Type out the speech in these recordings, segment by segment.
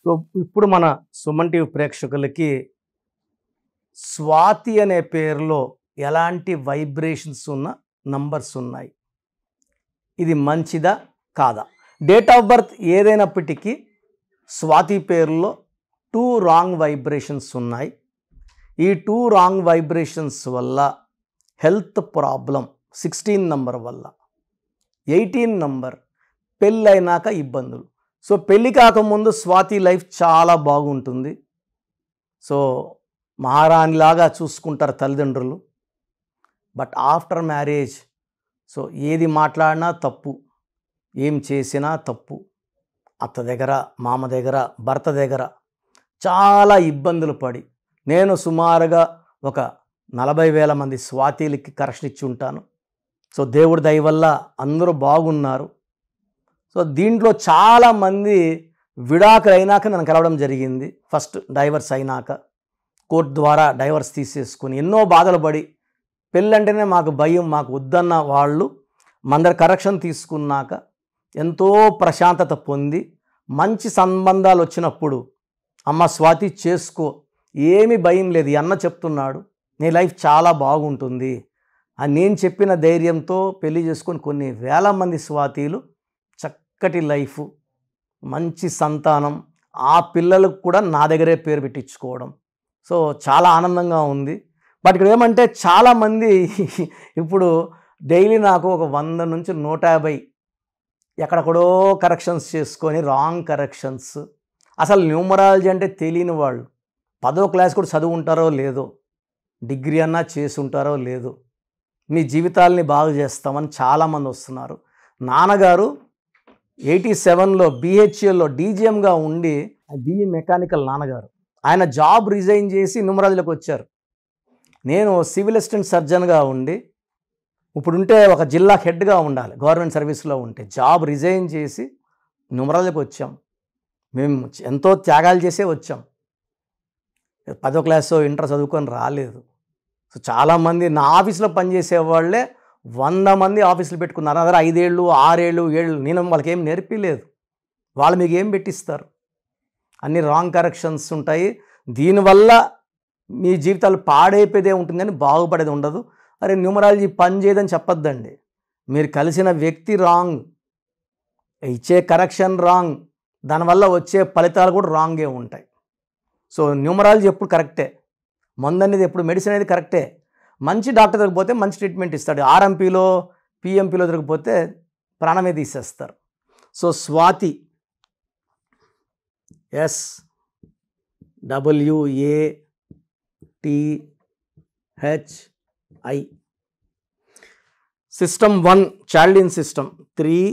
So ఇప్పుడు మన Suman TV ప్రేక్షకులకి స్వాతి అనే పేరులో ఎలాంటి వైబ్రేషన్స్ ఉన్న నంబర్స్ ఉన్నాయి, ఇది మంచిదా కాదా? డేట్ ఆఫ్ బర్త్ ఏదైనప్పటికీ స్వాతి పేరులో 2 రాంగ్ వైబ్రేషన్స్ ఉన్నాయి. ఈ 2 రాంగ్ వైబ్రేషన్స్ వల్ల హెల్త్ ప్రాబ్లం 16 నంబర్ వల్ల, 18 నంబర్ పెళ్ళైనాక ఇబ్బందులు. సో పెళ్ళి కాకముందు స్వాతి లైఫ్ చాలా బాగుంటుంది. సో మహారాణిలాగా చూసుకుంటారు తల్లిదండ్రులు. బట్ ఆఫ్టర్ మ్యారేజ్ సో ఏది మాట్లాడినా తప్పు, ఏం చేసినా తప్పు. అత్త దగ్గర, మామ దగ్గర, భర్త దగ్గర చాలా ఇబ్బందులు పడి నేను సుమారుగా ఒక 40,000 మంది స్వాతిలకి కరెక్షన్ ఇచ్చి ఉంటాను. సో దేవుడి దయ వల్ల అందరూ బాగున్నారు. సో దీంట్లో చాలామంది విడాకులు అయినాక నన్ను కలవడం జరిగింది. ఫస్ట్ డైవర్స్ అయినాక కోర్టు ద్వారా డైవర్స్ తీసేసుకుని ఎన్నో బాధలు పడి, పెళ్ళంటేనే మాకు భయం, మాకు వద్దన్న వాళ్ళు మందరి కరెక్షన్ తీసుకున్నాక ఎంతో ప్రశాంతత పొంది మంచి సంబంధాలు వచ్చినప్పుడు అమ్మ స్వాతి చేసుకో, ఏమీ భయం లేదు, ఈ అన్న చెప్తున్నాడు నీ లైఫ్ చాలా బాగుంటుంది అని నేను చెప్పిన ధైర్యంతో పెళ్లి చేసుకొని కొన్ని వేల మంది స్వాతిలు చక్కటి లైఫ్, మంచి సంతానం, ఆ పిల్లలకు కూడా నా దగ్గరే పేరు పెట్టించుకోవడం. సో చాలా ఆనందంగా ఉంది. బట్ ఇక్కడ ఏమంటే చాలామంది ఇప్పుడు డైలీ నాకు ఒక 100 నుంచి 150 ఎక్కడెక్కడో కరెక్షన్స్ చేసుకొని రాంగ్ కరెక్షన్స్. అసలు న్యూమరాలజీ అంటే తెలియని వాళ్ళు 10వ క్లాస్ కూడా చదువు ఉంటారో లేదో, డిగ్రీ అన్నా చేసి ఉంటారో లేదో, మీ జీవితాలని బాగు చేస్తామని చాలామంది వస్తున్నారు. నాన్నగారు 87లో BHELలో డీజీఎంగా ఉండి, BE మెకానికల్ నాన్నగారు, ఆయన జాబ్ రిజైన్ చేసి న్యూమరాలజీలోకి వచ్చారు. నేను సివిల్ అసిస్టెంట్ సర్జన్గా ఉండి ఇప్పుడుంటే ఒక జిల్లా హెడ్గా ఉండాలి, గవర్నమెంట్ సర్వీస్లో ఉంటే జాబ్ రిజైన్ చేసి న్యూమరాలజీకి వచ్చాం. మేము ఎంతో త్యాగాలు చేసే వచ్చాం. 10వ క్లాసు ఇంటర్ చదువుకొని రాలేదు. సో చాలామంది నా ఆఫీస్లో పనిచేసే వాళ్ళే 100 మంది ఆఫీసులు పెట్టుకున్నారు. అదే 5 ఏళ్ళు 6 ఏళ్ళు 7 ఏళ్ళు నేను వాళ్ళకి ఏం నేర్పిలేదు. వాళ్ళు మీకు ఏం పెట్టిస్తారు? అన్ని రాంగ్ కరెక్షన్స్ ఉంటాయి. దీనివల్ల మీ జీవితాలు పాడైపోయేదే ఉంటుంది కానీ బాగుపడేది ఉండదు. అరే న్యూమరాలజీ పని చేయదని చెప్పొద్దండి. మీరు కలిసిన వ్యక్తి రాంగ్, ఇచ్చే కరెక్షన్ రాంగ్, దానివల్ల వచ్చే ఫలితాలు కూడా రాంగే ఉంటాయి. సో న్యూమరాలజీ ఎప్పుడు కరెక్టే, మందు అనేది ఎప్పుడు, మెడిసిన్ అనేది కరెక్టే. మంచి డాక్టర్ దగ్గరికి పోతే మంచి ట్రీట్మెంట్ ఇస్తాడు. RMPలో PMPలో దొరికిపోతే ప్రాణమే తీసేస్తారు. So Swathi SWATHI system 1 child in system 3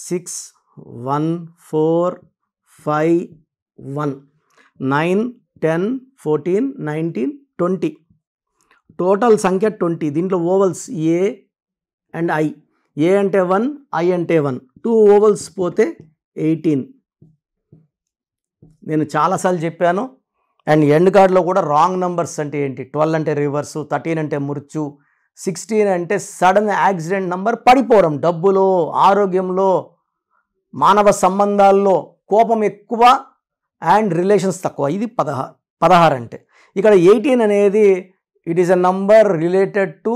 6 1 4 5 1 9 10 14 19 20 total సంఖ్య 20. దీంట్లో ovals A and I. A అంటే 1, I అంటే 1, 2 ఓవల్స్ పోతే 18. నేను చాలాసార్లు చెప్పాను. అండ్ ఎండ్ కార్డ్లో కూడా రాంగ్ నంబర్స్ అంటే ఏంటి, 12 అంటే రివర్సు, 13 అంటే మృత్యు, 16 అంటే సడన్ యాక్సిడెంట్ నంబర్, పడిపోవడం, డబ్బులో, ఆరోగ్యంలో, మానవ సంబంధాల్లో కోపం ఎక్కువ అండ్ రిలేషన్స్ తక్కువ. ఇది 16 అంటే. ఇక్కడ 18 అనేది it is a number related to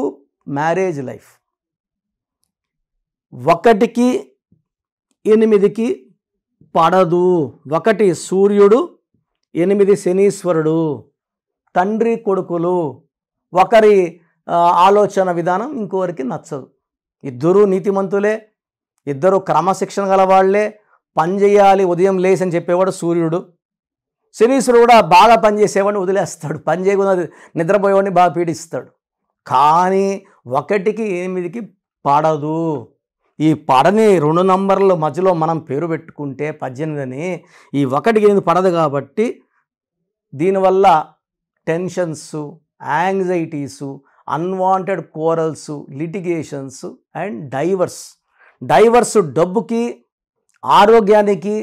marriage life. 1కి 8కి పడదు. 1 సూర్యుడు, 8 శనీశ్వరుడు, తండ్రి కొడుకులు, ఒకరి ఆలోచన విధానం ఇంకొకరికి నచ్చదు. ఇద్దరు నీతిమంతులే, ఇద్దరు క్రమశిక్షణ గల వాళ్ళే, పని చేయాలి ఉదయం లేసి అని చెప్పేవాడు సూర్యుడు. శనీశ్వరుడు కూడా బాగా పనిచేసేవాడిని వదిలేస్తాడు, పని చేయకుండా నిద్రపోయేవాడిని బాగా పీడిస్తాడు. కానీ 1కి 8కి పడదు. ఈ పడని 2 నంబర్ల మధ్యలో మనం పేరు పెట్టుకుంటే 18 అని, ఈ 1కి 8 పడదు కాబట్టి దీనివల్ల tensions, anxieties, unwanted quarrels, litigations and divorce డబ్బుకి, ఆరోగ్యానికి,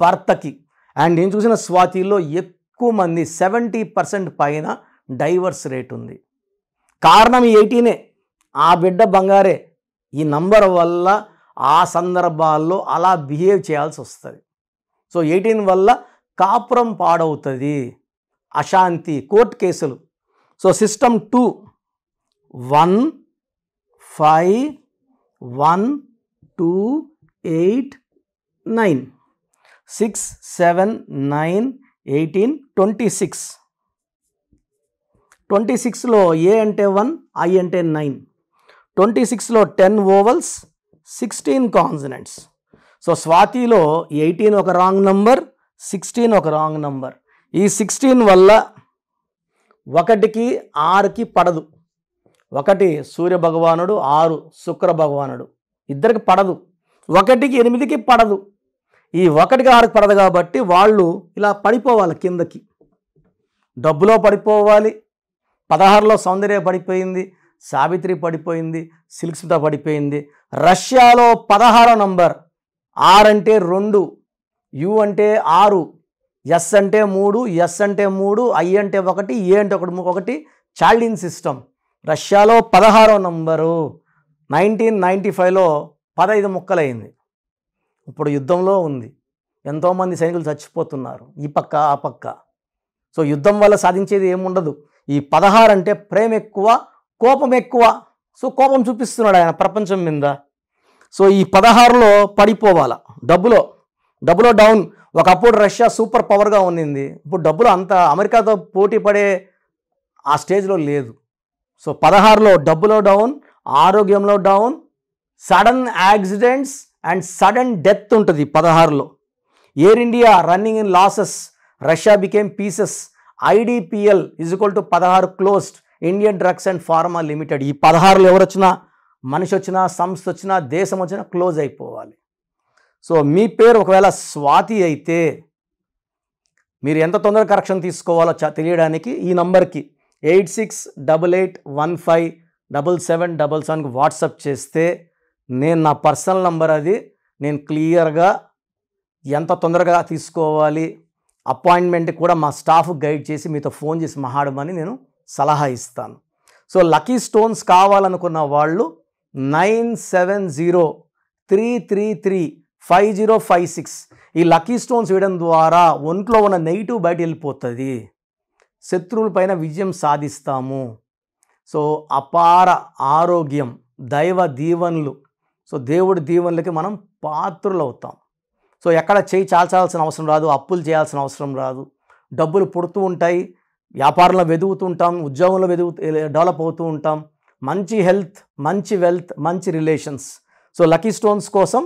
భర్తకి. అండ్ నేను చూసిన స్వాతిలో ఎక్కువ మంది 70% పైన డైవర్స్ రేట్ ఉంది. కారణం ఈ 18. ఆ బిడ్డ బంగారే. ఈ నంబర్ వల్ల ఆ సందర్భాల్లో అలా బిహేవ్ చేయాల్సి వస్తుంది. సో 18 వల్ల కాపురం పాడవుతుంది, అశాంతి, కోర్టు కేసులు. So system 2 1 5 1 2 8 9 6 7 9 18 26. 26లో ఏ అంటే 1, ఐ అంటే 9. 26లో 10 ఓవల్స్, 16 కాన్సనెంట్స్. సో స్వాతిలో 18 ఒక రాంగ్ నంబర్, 16 ఒక రాంగ్ నంబర్. ఈ 16 వల్ల 1కి 6కి పడదు. 1 సూర్య భగవానుడు, 6 శుక్ర భగవానుడు, ఇద్దరికి పడదు. 1కి 8కి పడదు. ఈ 1కి 6కి పడదు కాబట్టి వాళ్ళు ఇలా పడిపోవాలి కిందకి. డబ్బులో పడిపోవాలి. 16లో సౌందర్య పడిపోయింది, సావిత్రి పడిపోయింది, సిల్క్ స్మిత పడిపోయింది. రష్యాలో 16వ నంబర్, ఆర్ అంటే 2, యు అంటే 6, ఎస్ అంటే 3, ఎస్ అంటే 3, ఐ అంటే 1, ఏ అంటే 1. Chaldean system. రష్యాలో 16వ నంబరు 1995లో 15 ముక్కలైంది. ఇప్పుడు యుద్ధంలో ఉంది. ఎంతోమంది సైనికులు చచ్చిపోతున్నారు, ఈ పక్క ఆ పక్క. సో యుద్ధం వల్ల సాధించేది ఏముండదు. ఈ 16 అంటే ప్రేమ ఎక్కువ, కోపం ఎక్కువ. సో కోపం చూపిస్తున్నాడు ఆయన ప్రపంచం మీద. సో ఈ 16లో పడిపోవాల. డబ్బులో డౌన్. ఒకప్పుడు రష్యా సూపర్ పవర్గా ఉన్నింది, ఇప్పుడు డబ్బులు అంత అమెరికాతో పోటీ పడే ఆ స్టేజ్లో లేదు. సో 16లో డబ్బులో డౌన్, ఆరోగ్యంలో down, sudden accidents and sudden death ఉంటుంది 16లో. Air India running in losses, Russia became pieces. IDPL = 16 closed, Indian drugs and pharma limited. ఈ 16లో ఎవరు వచ్చినా, మనిషి వచ్చినా, సంస్థ వచ్చినా, దేశం వచ్చినా క్లోజ్ అయిపోవాలి. సో మీ పేరు ఒకవేళ స్వాతి అయితే మీరు ఎంత తొందరగా కరెక్షన్ తీసుకోవాలో తెలియడానికి ఈ నంబర్కి 8688157777కి వాట్సాప్ చేస్తే నేను నా పర్సనల్ నంబర్ అది, నేను క్లియర్గా ఎంత తొందరగా తీసుకోవాలి, అపాయింట్మెంట్ కూడా మా స్టాఫ్ గైడ్ చేసి మీతో ఫోన్ చేసి మాట్లాడమని నేను సలహా ఇస్తాను. సో లక్కీ స్టోన్స్ కావాలనుకున్న వాళ్ళు 9703335056 ఈ లక్కీ స్టోన్స్ వేయడం ద్వారా ఒంట్లో ఉన్న నెగిటివ్ బయట వెళ్ళిపోతుంది, శత్రువుల పైన విజయం సాధిస్తాము. సో అపార ఆరోగ్యం, దైవ దీవెనలు, సో దేవుడి దీవెనలకి మనం పాత్రులు అవుతాం. సో ఎక్కడ చేయి చాల్చాల్సిన అవసరం రాదు, అప్పులు చేయాల్సిన అవసరం రాదు. డబ్బులు పుడుతూ ఉంటాయి, వ్యాపారంలో వెతుకుతుంటాం, ఉద్యోగంలో డెవలప్ అవుతూ ఉంటాం. మంచి హెల్త్, మంచి వెల్త్, మంచి రిలేషన్స్. సో లక్కీ స్టోన్స్ కోసం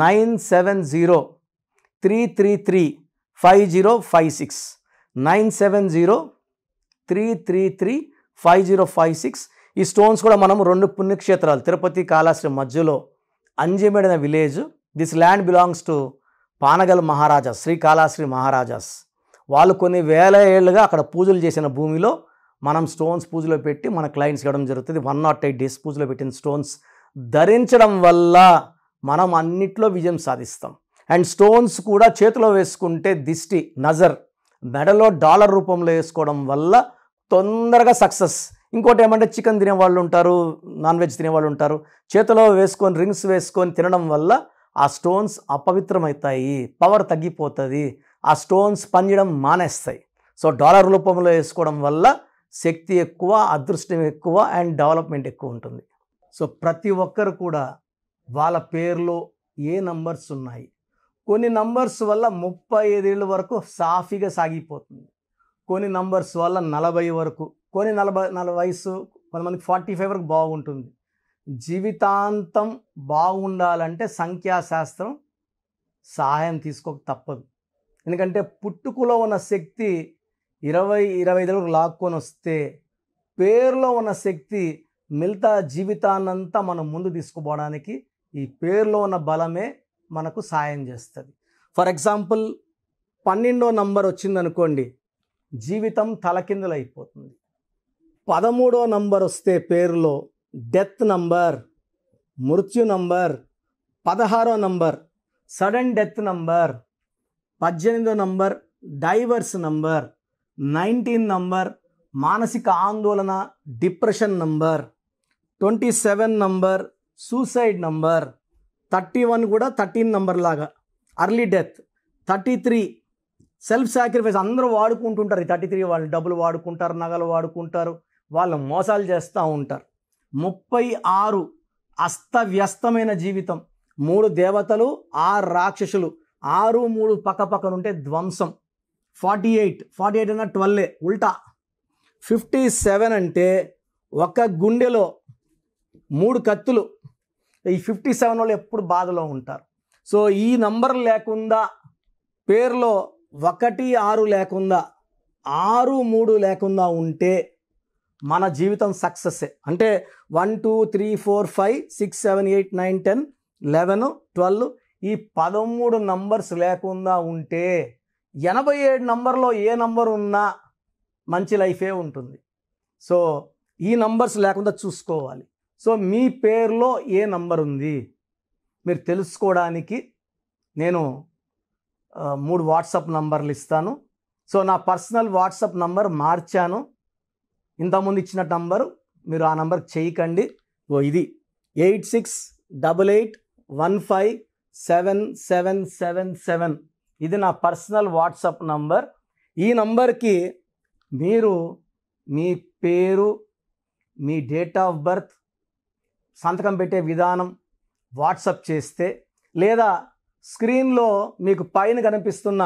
9703335056 9703335056. ఈ స్టోన్స్ కూడా మనం 2 పుణ్యక్షేత్రాలు, తిరుపతి కాళహస్తి మధ్యలో అంజిమేడ్ అనే village. This land belongs to Panagal maharajas, Srikalahasti maharajas. వాళ్ళు కొన్ని వేల ఏళ్ళుగా అక్కడ పూజలు చేసిన భూమిలో మనం స్టోన్స్ పూజలో పెట్టి మన క్లయింట్స్ ఇవ్వడం జరుగుతుంది. 108 డేస్ పూజలో పెట్టిన స్టోన్స్ ధరించడం వల్ల మనం అన్నిట్లో విజయం సాధిస్తాం. అండ్ స్టోన్స్ కూడా చేతిలో వేసుకుంటే దిష్టి, నజర్, మెడలో డాలర్ రూపంలో వేసుకోవడం వల్ల తొందరగా సక్సెస్. ఇంకోటి ఏమంటే చికెన్ తినేవాళ్ళు ఉంటారు, నాన్ వెజ్ తినేవాళ్ళు ఉంటారు, చేతిలో వేసుకొని రింగ్స్ వేసుకొని తినడం వల్ల ఆ స్టోన్స్ అపవిత్రమవుతాయి, పవర్ తగ్గిపోతుంది, ఆ స్టోన్స్ పనిచేయడం మానేస్తాయి. సో డాలర్ రూపంలో వేసుకోవడం వల్ల శక్తి ఎక్కువ, అదృష్టం ఎక్కువ అండ్ డెవలప్మెంట్ ఎక్కువ ఉంటుంది. సో ప్రతి ఒక్కరు కూడా వాళ్ళ పేరులో ఏ నంబర్స్ ఉన్నాయి, కొన్ని నంబర్స్ వల్ల 35 ఏళ్ళ వరకు సాఫీగా సాగిపోతుంది, కొన్ని నంబర్స్ వల్ల 40 వరకు, కొన్ని 40 వయసు, కొంతమందికి 45 వరకు బాగుంటుంది. జీవితాంతం బాగుండాలంటే సంఖ్యాశాస్త్రం సహాయం తీసుకోక తప్పదు. ఎందుకంటే పుట్టుకలో ఉన్న శక్తి 20-25 వరకు లాక్కొని వస్తే పేరులో ఉన్న శక్తి మిగతా జీవితాన్నంతా మనం ముందు తీసుకుపోవడానికి ఈ పేరులో ఉన్న బలమే మనకు సాయం చేస్తుంది. ఫర్ ఎగ్జాంపుల్ 12వ నంబర్ వచ్చిందనుకోండి, జీవితం తలకిందులు అయిపోతుంది. 13వ నంబర్ వస్తే పేరులో డెత్ నంబర్, మృత్యు నంబర్. 16వ నంబర్ సడన్ డెత్ నంబర్. 18వ నంబర్ డైవర్స్ నంబర్. 19 నంబర్ మానసిక ఆందోళన, depression number. 27 number suicide number. 31 కూడా 13 నంబర్ లాగా అర్లీ డెత్. 33 సెల్ఫ్ సాక్రిఫైస్ అందరూ వాడుకుంటుంటారు. ఈ 33 వాళ్ళు డబ్బులు వాడుకుంటారు, నగలు వాడుకుంటారు, వాళ్ళు మోసాలు చేస్తూ ఉంటారు. 36 అస్తవ్యస్తమైన జీవితం, 3 దేవతలు 6 రాక్షసులు, 6 3 పక్కపక్కనుంటే ధ్వంసం. 48 అన్న 12 ఉల్టా. 57 అంటే ఒక గుండెలో 3 కత్తులు. ఈ 57 వాళ్ళు ఎప్పుడు బాధలో ఉంటారు. సో ఈ నంబర్ లేకుండా, పేరులో 1 6 లేకుండా, 6 3 లేకుండా ఉంటే మన జీవితం సక్సెస్సే. అంటే 1 2 3 4 5 6 7 8 9 10 11 12 ఈ 13 నంబర్స్ లేకుండా ఉంటే 87 నంబర్లో ఏ నంబర్ ఉన్నా మంచి లైఫే ఉంటుంది. సో ఈ నంబర్స్ లేకుండా చూసుకోవాలి. సో మీ పేరులో ఏ నంబర్ ఉంది మీరు తెలుసుకోవడానికి నేను 3 వాట్సాప్ నంబర్లు ఇస్తాను. సో నా పర్సనల్ వాట్సాప్ నంబర్ మార్చాను. ఇంతకుముందు ఇచ్చిన నంబరు మీరు ఆ నంబర్కి చేయకండి. ఇది 8688157777. ఇది నా పర్సనల్ వాట్సాప్ నంబర్. ఈ నంబర్కి మీరు మీ పేరు, మీ డేట్ ఆఫ్ బర్త్, సంతకం పెట్టే విధానం వాట్సాప్ చేస్తే, లేదా స్క్రీన్లో మీకు పైన కనిపిస్తున్న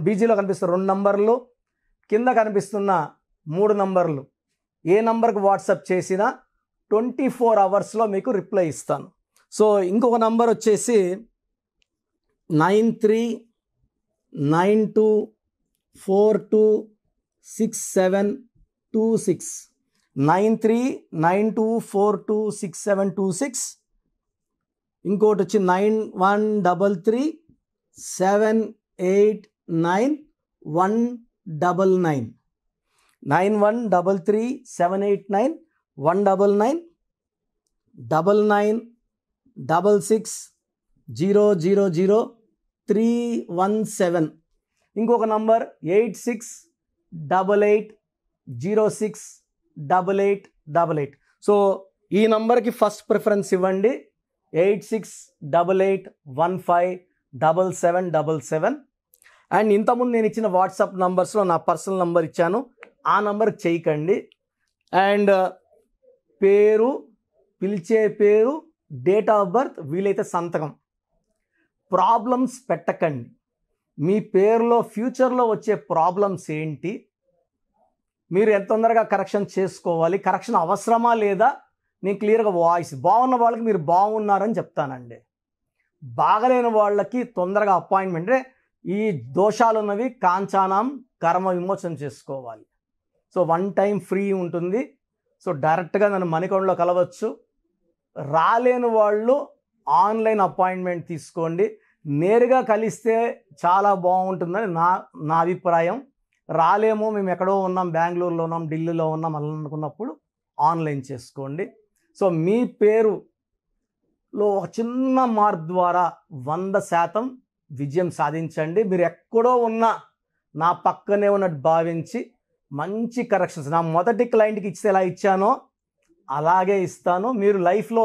బీజీలో కనిపిస్తున్న 2 నంబర్లు, కింద కనిపిస్తున్న 3 నంబర్లు, ఏ నంబర్కి వాట్సాప్ చేసినా 24 అవర్స్లో మీకు రిప్లై ఇస్తాను. సో ఇంకొక నంబర్ వచ్చేసి 9392426726 9392426726. ఇంకోటి వచ్చి 9133789199 9133789199 9966000317. ఇంకొక నంబర్ 8688068888. సో ఈ నంబర్కి ఫస్ట్ ప్రిఫరెన్స్ ఇవ్వండి. 8688157777. అండ్ ఇంతకుముందు నేను ఇచ్చిన వాట్సాప్ నంబర్స్లో నా పర్సనల్ నంబర్ ఇచ్చాను, ఆ నంబర్కి చేయకండి. అండ్ పేరు, పిలిచే పేరు, డేట్ ఆఫ్ బర్త్, వీలైతే సంతకం. ప్రాబ్లమ్స్ పెట్టకండి. మీ పేరులో ఫ్యూచర్లో వచ్చే ప్రాబ్లమ్స్ ఏంటి, మీరు ఎంత తొందరగా కరెక్షన్ చేసుకోవాలి, కరెక్షన్ అవసరమా లేదా, నేను క్లియర్గా వాయిస్ బాగున్న వాళ్ళకి మీరు బాగున్నారని చెప్తానండి. బాగలేని వాళ్ళకి తొందరగా అపాయింట్మెంట్, ఈ దోషాలు ఉన్నవి కాంచానం కర్మ విమోచన చేసుకోవాలి. సో 1 టైం ఫ్రీ ఉంటుంది. సో డైరెక్ట్గా నన్ను మణికొండలో కలవచ్చు. రాలేని వాళ్ళు ఆన్లైన్ అపాయింట్మెంట్ తీసుకోండి. నేరుగా కలిస్తే చాలా బాగుంటుందని నా అభిప్రాయం. రాలేమో, మేము ఎక్కడో ఉన్నాం, బెంగళూరులో ఉన్నాం, ఢిల్లీలో ఉన్నాం అలా అనుకున్నప్పుడు ఆన్లైన్ చేసుకోండి. సో మీ పేరులో ఒక చిన్న మార్పు ద్వారా 100% విజయం సాధించండి. మీరు ఎక్కడో ఉన్నా నా పక్కనే ఉన్నట్టు భావించి మంచి కరెక్షన్స్ నా మొదటి క్లయింట్కి ఇస్తే ఎలా ఇచ్చానో అలాగే ఇస్తాను. మీరు లైఫ్లో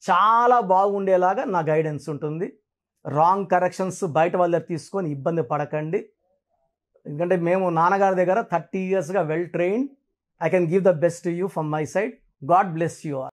చాలా బాగుండేలాగా నా గైడెన్స్ ఉంటుంది. రాంగ్ కరెక్షన్స్ బయట వాళ్ళ దగ్గర తీసుకొని ఇబ్బంది పడకండి. ఎందుకంటే మేము నాన్నగారి దగ్గర 30 yearsగా well trained. I can give the best to you from my side. God bless you all.